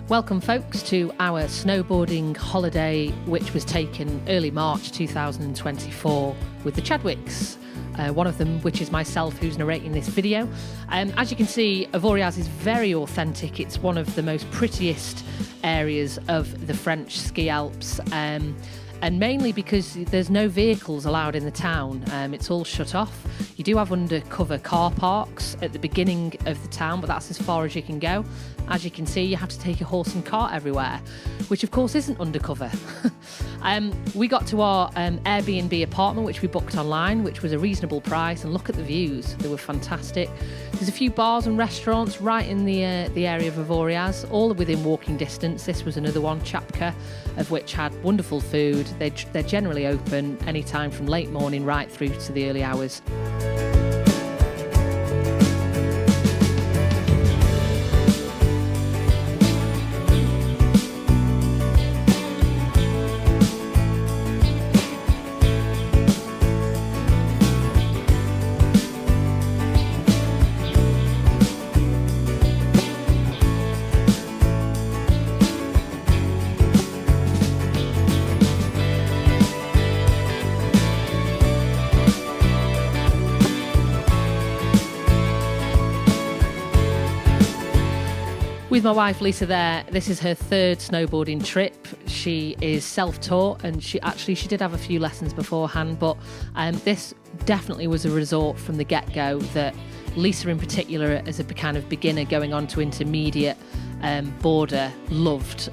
Welcome folks to our snowboarding holiday, which was taken early March 2024 with the Chadwicks. One of them, which is myself, who's narrating this video. As you can see, Avoriaz is very authentic. It's one of the most prettiest areas of the French ski Alps, and mainly because there's no vehicles allowed in the town. It's all shut off. You do have undercover car parks at the beginning of the town, but that's as far as you can go. As you can see, you have to take a horse and cart everywhere, which of course isn't undercover. We got to our Airbnb apartment, which we booked online, which was a reasonable price, and look at the views. They were fantastic. There's a few bars and restaurants right in the area of Avoriaz, all within walking distance. This was another one, Chapka, of which had wonderful food. They're generally open anytime from late morning right through to the early hours. With my wife Lisa there, this is her third snowboarding trip. She is self-taught, and she did have a few lessons beforehand, but this definitely was a resort from the get-go that Lisa in particular, as a kind of beginner going on to intermediate boarder, loved.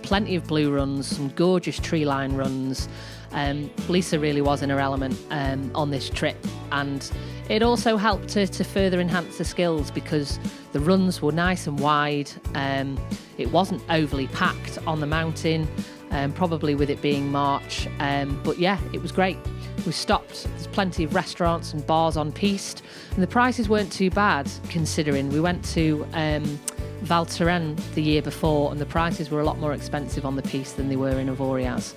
Plenty of blue runs, some gorgeous tree line runs. Lisa really was in her element on this trip, and it also helped to further enhance the skills because the runs were nice and wide. It wasn't overly packed on the mountain, probably with it being March, but yeah, it was great. We stopped, there's plenty of restaurants and bars on piste, and the prices weren't too bad considering. We went to Val Thorens the year before, and the prices were a lot more expensive on the piste than they were in Avoriaz.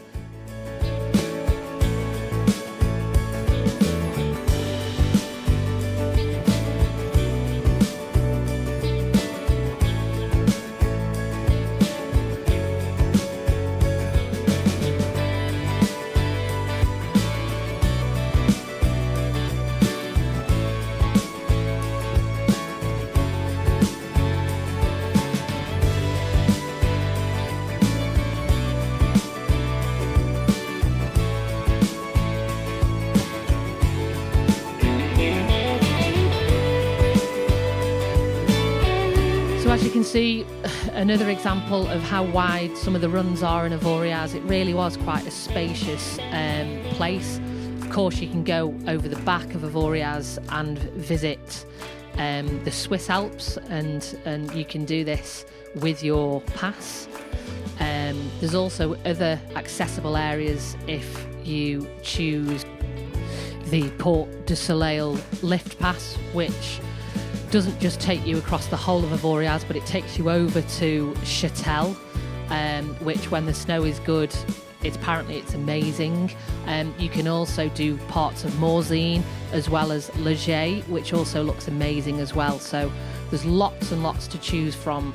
As you can see, another example of how wide some of the runs are in Avoriaz. It really was quite a spacious place. Of course, you can go over the back of Avoriaz and visit the Swiss Alps, and you can do this with your pass. There's also other accessible areas if you choose the Port du Soleil lift pass, which doesn't just take you across the whole of Avoriaz, but it takes you over to Châtel, which when the snow is good, it's amazing. You can also do parts of Morzine as well as Leger, which also looks amazing as well. So there's lots and lots to choose from.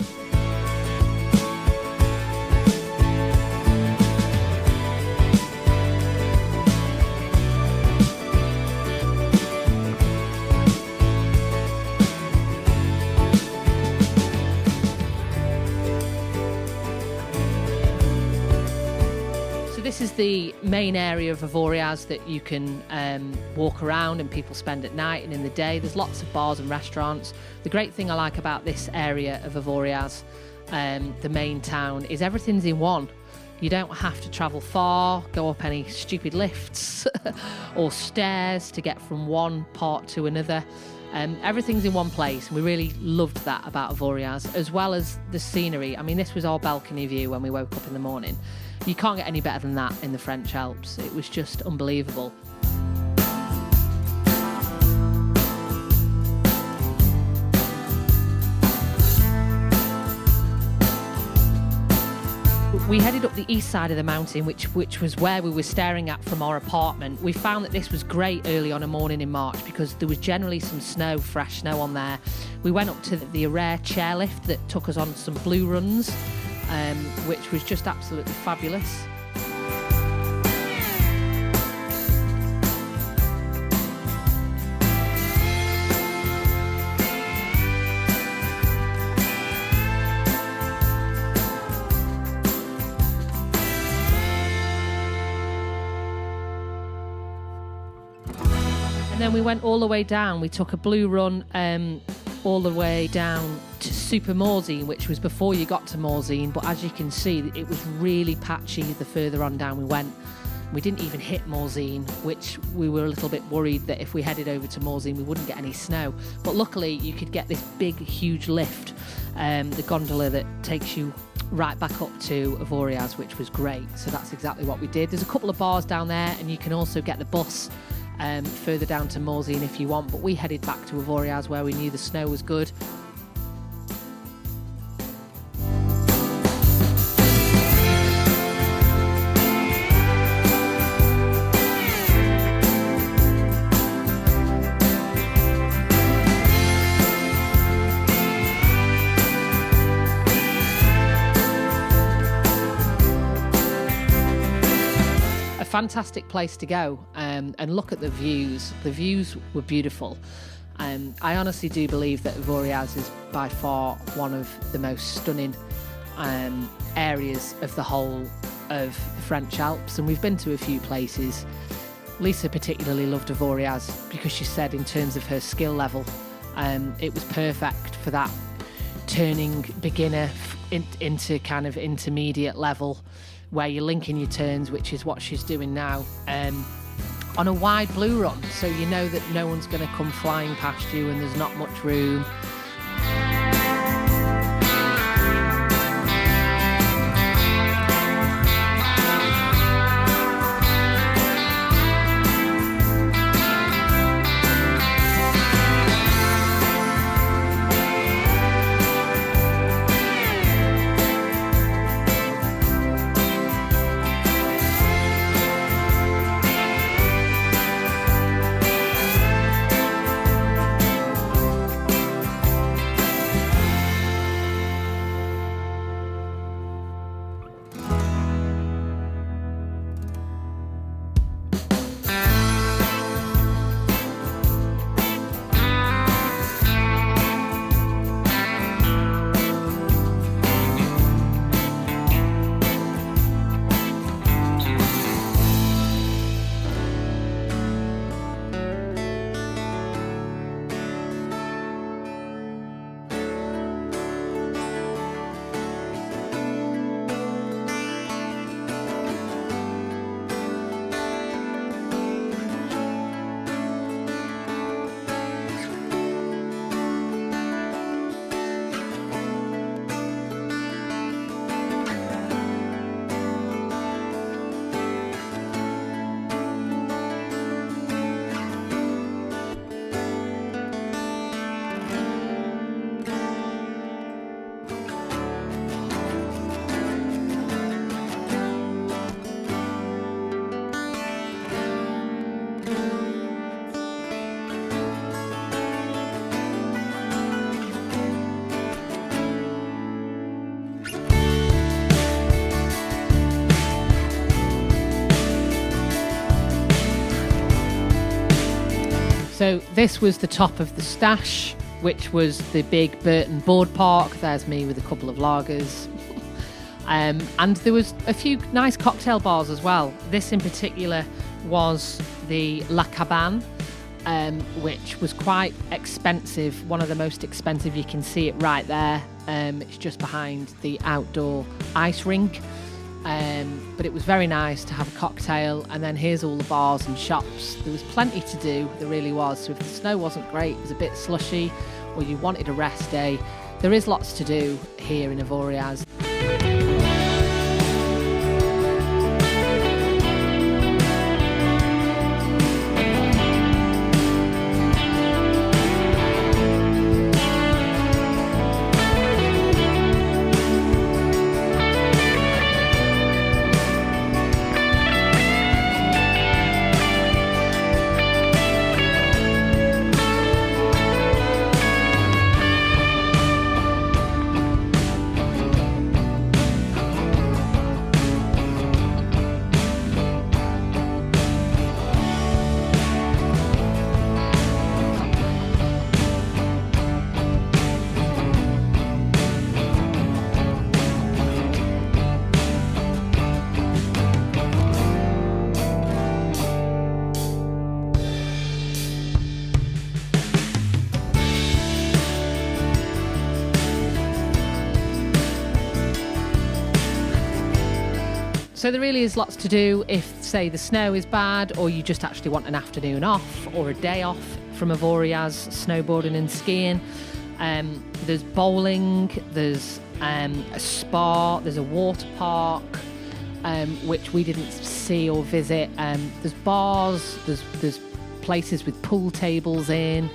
This is the main area of Avoriaz that you can walk around and people spend at night and in the day. There's lots of bars and restaurants. The great thing I like about this area of Avoriaz, the main town, is everything's in one. You don't have to travel far, go up any stupid lifts or stairs to get from one part to another. Everything's in one place, and we really loved that about Avoriaz, as well as the scenery. I mean, this was our balcony view when we woke up in the morning. You can't get any better than that in the French Alps. It was just unbelievable. We headed up the east side of the mountain, which was where we were staring at from our apartment. We found that this was great early on a morning in March because there was generally some snow, fresh snow on there. We went up to the rare chairlift that took us on some blue runs. which was just absolutely fabulous. And then we went all the way down. We took a blue run all the way down to Super Morzine, which was before you got to Morzine. But as you can see, it was really patchy the further on down we went. We didn't even hit Morzine, which we were a little bit worried that if we headed over to Morzine, we wouldn't get any snow. But luckily, you could get this big, huge lift, the gondola that takes you right back up to Avoriaz, which was great. So that's exactly what we did. There's a couple of bars down there, and you can also get the bus further down to Morzine if you want, but we headed back to Avoriaz where we knew the snow was good. Fantastic place to go, and look at the views. The views were beautiful. I honestly do believe that Avoriaz is by far one of the most stunning areas of the whole of the French Alps, and we've been to a few places. Lisa particularly loved Avoriaz because she said in terms of her skill level, it was perfect for that turning beginner into kind of intermediate level, where you're linking your turns, which is what she's doing now, on a wide blue run, so you know that no one's going to come flying past you and there's not much room. So this was the top of the stash, which was the big Burton board park. There's me with a couple of lagers. And there was a few nice cocktail bars as well. This in particular was the La Cabane, which was quite expensive, one of the most expensive. You can see it right there. It's just behind the outdoor ice rink. But it was very nice to have a cocktail, and then here's all the bars and shops. There was plenty to do, there really was. So if the snow wasn't great, it was a bit slushy, or you wanted a rest day, there is lots to do here in Avoriaz. So there really is lots to do if, say, the snow is bad, or you just actually want an afternoon off or a day off from Avoriaz snowboarding and skiing. There's bowling, there's a spa, there's a water park, which we didn't see or visit. There's bars, there's places with pool tables in.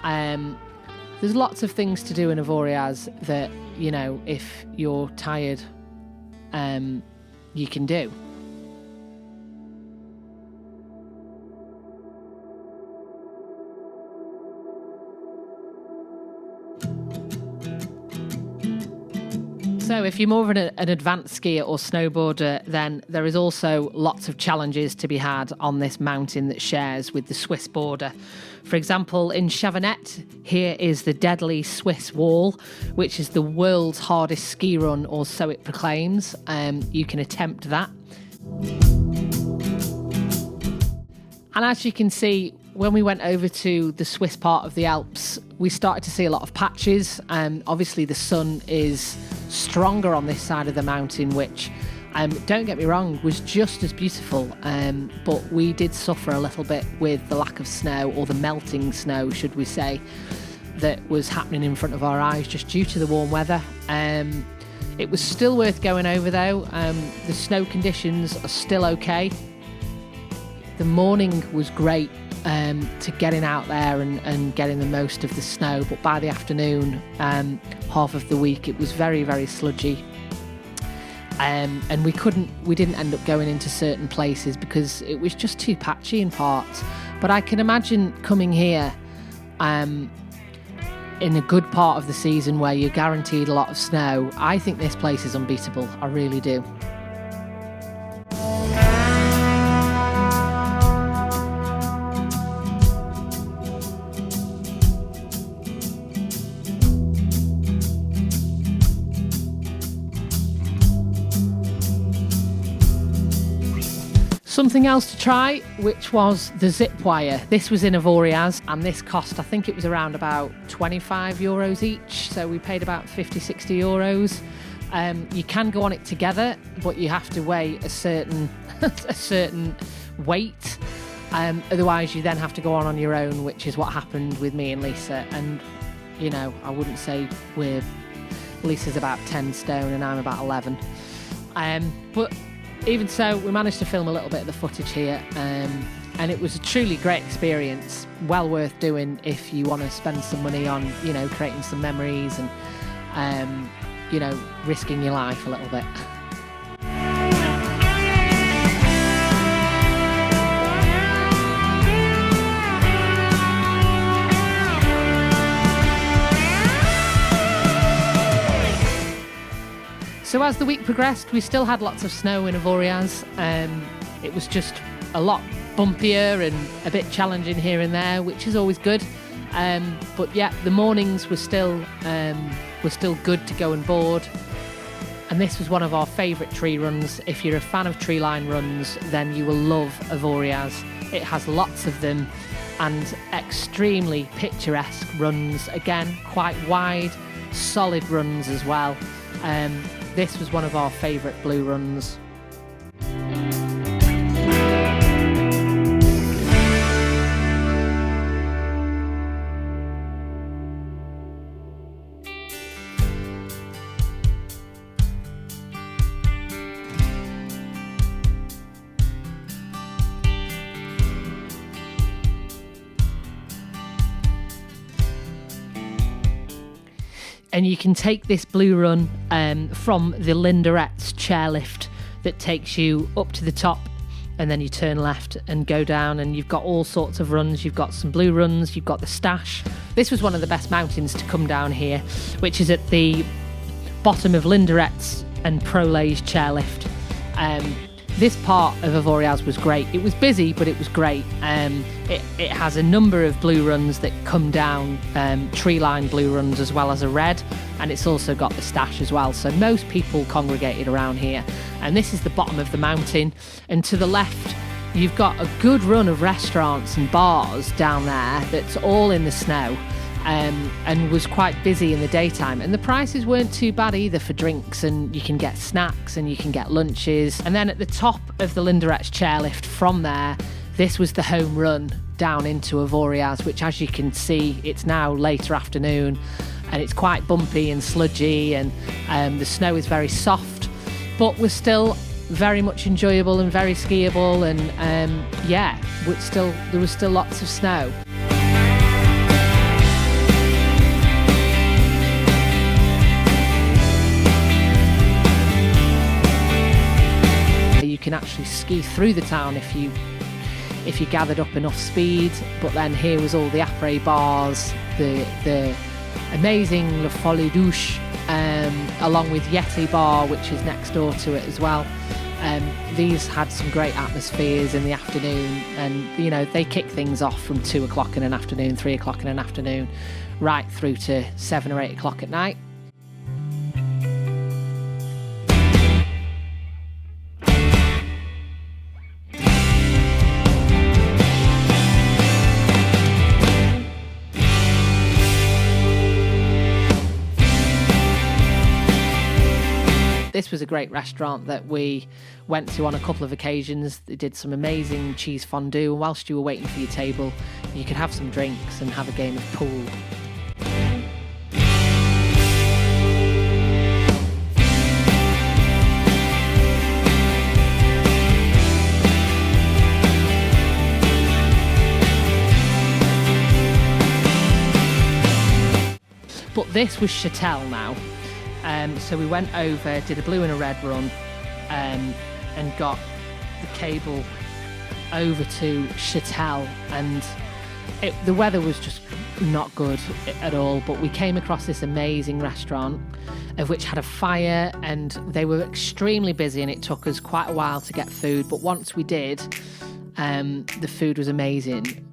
There's lots of things to do in Avoriaz that, you know, if you're tired, you can do. So if you're more of an advanced skier or snowboarder, then there is also lots of challenges to be had on this mountain that shares with the Swiss border. For example, in Chavanette, here is the deadly Swiss wall, which is the world's hardest ski run, or so it proclaims. You can attempt that. And as you can see, when we went over to the Swiss part of the Alps, we started to see a lot of patches. Obviously, the sun is stronger on this side of the mountain, which, don't get me wrong, was just as beautiful. But we did suffer a little bit with the lack of snow, or the melting snow, should we say, that was happening in front of our eyes just due to the warm weather. It was still worth going over, though. The snow conditions are still okay. The morning was great to getting out there and getting the most of the snow, but by the afternoon, half of the week, it was very, very sludgy. And we didn't end up going into certain places because it was just too patchy in parts. But I can imagine coming here in a good part of the season where you're guaranteed a lot of snow. I think this place is unbeatable. I really do. Something else to try, which was the zip wire. This was in Avoriaz, and this cost, I think it was around about €25 each, so we paid about 50-60 euros. You can go on it together, but you have to weigh a certain weight. Otherwise, you then have to go on your own, which is what happened with me and Lisa. And, you know, I wouldn't say Lisa's about 10 stone and I'm about 11. But even so, we managed to film a little bit of the footage here, and it was a truly great experience. Well worth doing if you want to spend some money on, you know, creating some memories and, you know, risking your life a little bit. So as the week progressed, we still had lots of snow in Avoriaz. It was just a lot bumpier and a bit challenging here and there, which is always good. But yeah, the mornings were still good to go and board. And this was one of our favourite tree runs. If you're a fan of tree line runs, then you will love Avoriaz. It has lots of them and extremely picturesque runs. Again, quite wide, solid runs as well. This was one of our favourite blue runs. And you can take this blue run from the Linderet's chairlift that takes you up to the top, and then you turn left and go down, and you've got all sorts of runs. You've got some blue runs, you've got the Stash. This was one of the best mountains to come down here, which is at the bottom of Linderet's and Prolay's chairlift. This part of Avoriaz was great. It was busy, but it was great. It has a number of blue runs that come down, tree-lined blue runs as well as a red, and it's also got the Stash as well. So most people congregated around here. And this is the bottom of the mountain. And to the left, you've got a good run of restaurants and bars down there that's all in the snow. and was quite busy in the daytime. And the prices weren't too bad either for drinks, and you can get snacks and you can get lunches. And then at the top of the Linderetz chairlift from there, this was the home run down into Avoriaz, which, as you can see, it's now later afternoon and it's quite bumpy and sludgy, and the snow is very soft, but was still very much enjoyable and very skiable. And yeah, there was still lots of snow. You can actually ski through the town if you gathered up enough speed. But then here was all the après bars, the amazing Le Folie Douche, along with Yeti Bar, which is next door to it as well. These had some great atmospheres in the afternoon, and you know, they kick things off from 2 o'clock in an afternoon, 3 o'clock in an afternoon, right through to 7 or 8 o'clock at night. This was a great restaurant that we went to on a couple of occasions. They did some amazing cheese fondue, and whilst you were waiting for your table, you could have some drinks and have a game of pool. But this was Chatel now. So we went over, did a blue and a red run, and got the cable over to Chatel, and the weather was just not good at all. But we came across this amazing restaurant, of which had a fire, and they were extremely busy, and it took us quite a while to get food. But once we did, the food was amazing.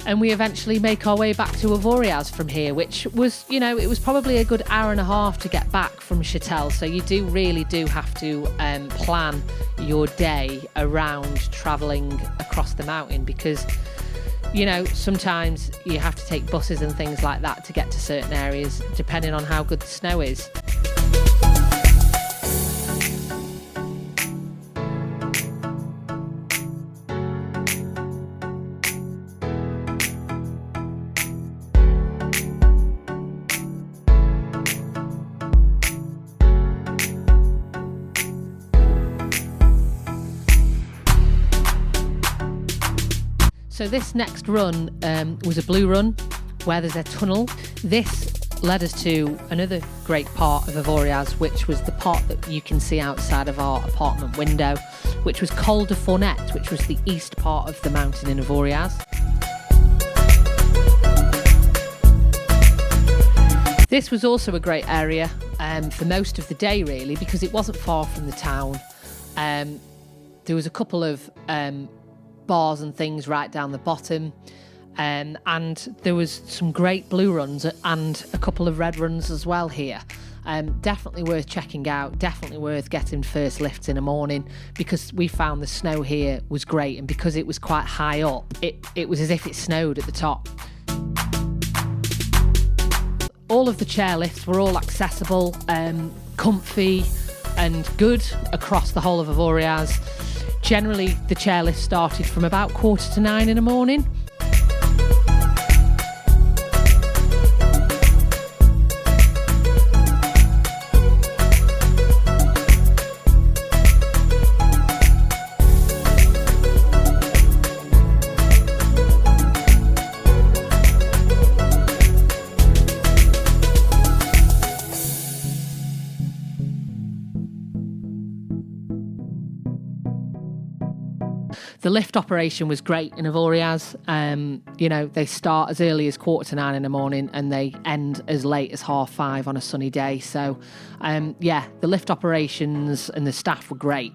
And we eventually make our way back to Avoriaz from here, which was, you know, it was probably a good hour and a half to get back from Chatel. So you really do have to plan your day around travelling across the mountain, because, you know, sometimes you have to take buses and things like that to get to certain areas, depending on how good the snow is. So this next run was a blue run where there's a tunnel. This led us to another great part of Avoriaz, which was the part that you can see outside of our apartment window, which was Col du Fornet, which was the east part of the mountain in Avoriaz. This was also a great area for most of the day, really, because it wasn't far from the town. There was a couple of bars and things right down the bottom, and there was some great blue runs and a couple of red runs as well here. Definitely worth checking out, definitely worth getting first lifts in the morning, because we found the snow here was great, and because it was quite high up, it was as if it snowed at the top. All of the chairlifts were all accessible, comfy and good across the whole of Avoriaz. Generally, the chairlift started from about 8:45 in the morning. The lift operation was great in Avoriaz. You know, they start as early as 8:45 in the morning and they end as late as 5:30 on a sunny day. So, yeah, the lift operations and the staff were great.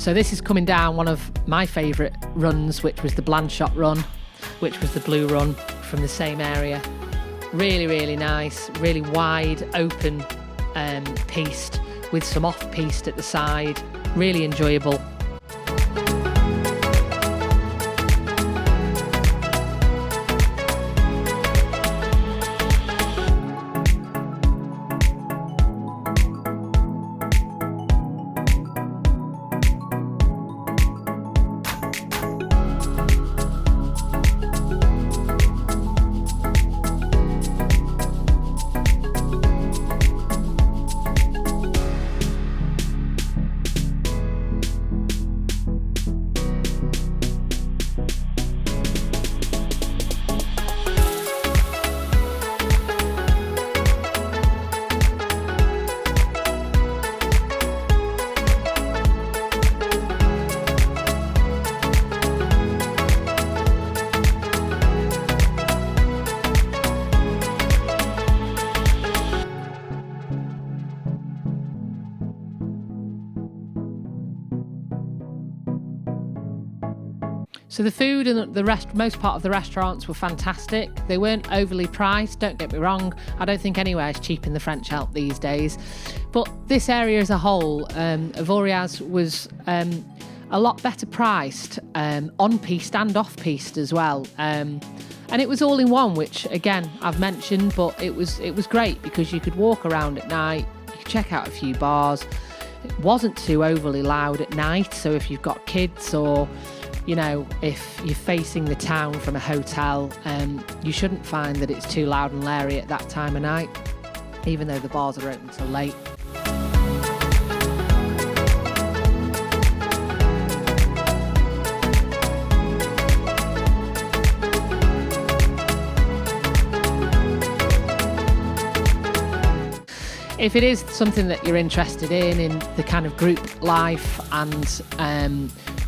So this is coming down one of my favourite runs, which was the Blandshot run, which was the blue run from the same area. Really, really nice, really wide, open piste with some off-piste at the side. Really enjoyable. So the food and most part of the restaurants were fantastic. They weren't overly priced, don't get me wrong. I don't think anywhere is cheap in the French Alps these days. But this area as a whole, Avoriaz was a lot better priced, on-piste and off-piste as well. And it was all in one, which again, I've mentioned, but it was great because you could walk around at night, you could check out a few bars. It wasn't too overly loud at night, so if you've got kids or if you're facing the town from a hotel, you shouldn't find that it's too loud and leery at that time of night, even though the bars are open till late. If it is something that you're interested in the kind of group life and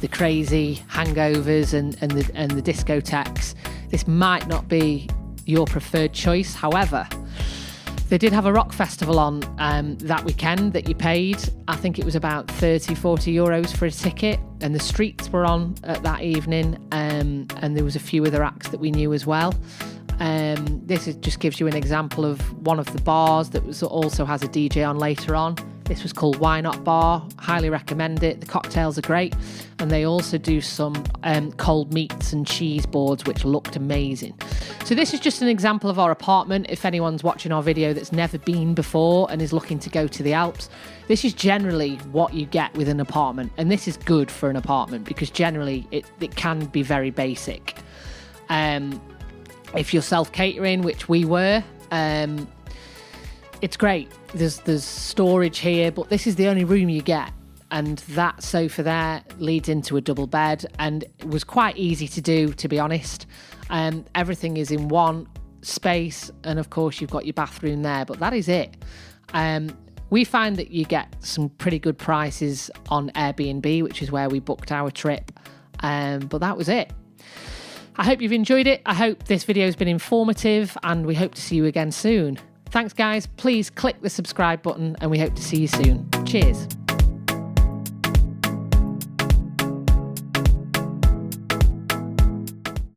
the crazy hangovers and the discotheques, this might not be your preferred choice. However, they did have a rock festival on that weekend that you paid. I think it was about 30-40 euros for a ticket, and the streets were on that evening, and there was a few other acts that we knew as well. Just gives you an example of one of the bars that also has a DJ on later on. This was called Why Not Bar. Highly recommend it. The cocktails are great, and they also do some cold meats and cheese boards, which looked amazing. So this is just an example of our apartment. If anyone's watching our video that's never been before and is looking to go to the Alps, this is generally what you get with an apartment, and this is good for an apartment because generally it can be very basic. If you're self-catering, which we were, it's great. There's storage here, but this is the only room you get. And that sofa there leads into a double bed, and it was quite easy to do, to be honest. Everything is in one space, and of course you've got your bathroom there, but that is it. We find that you get some pretty good prices on Airbnb, which is where we booked our trip. But that was it. I hope you've enjoyed it. I hope this video has been informative, and we hope to see you again soon. Thanks, guys. Please click the subscribe button, and we hope to see you soon. Cheers.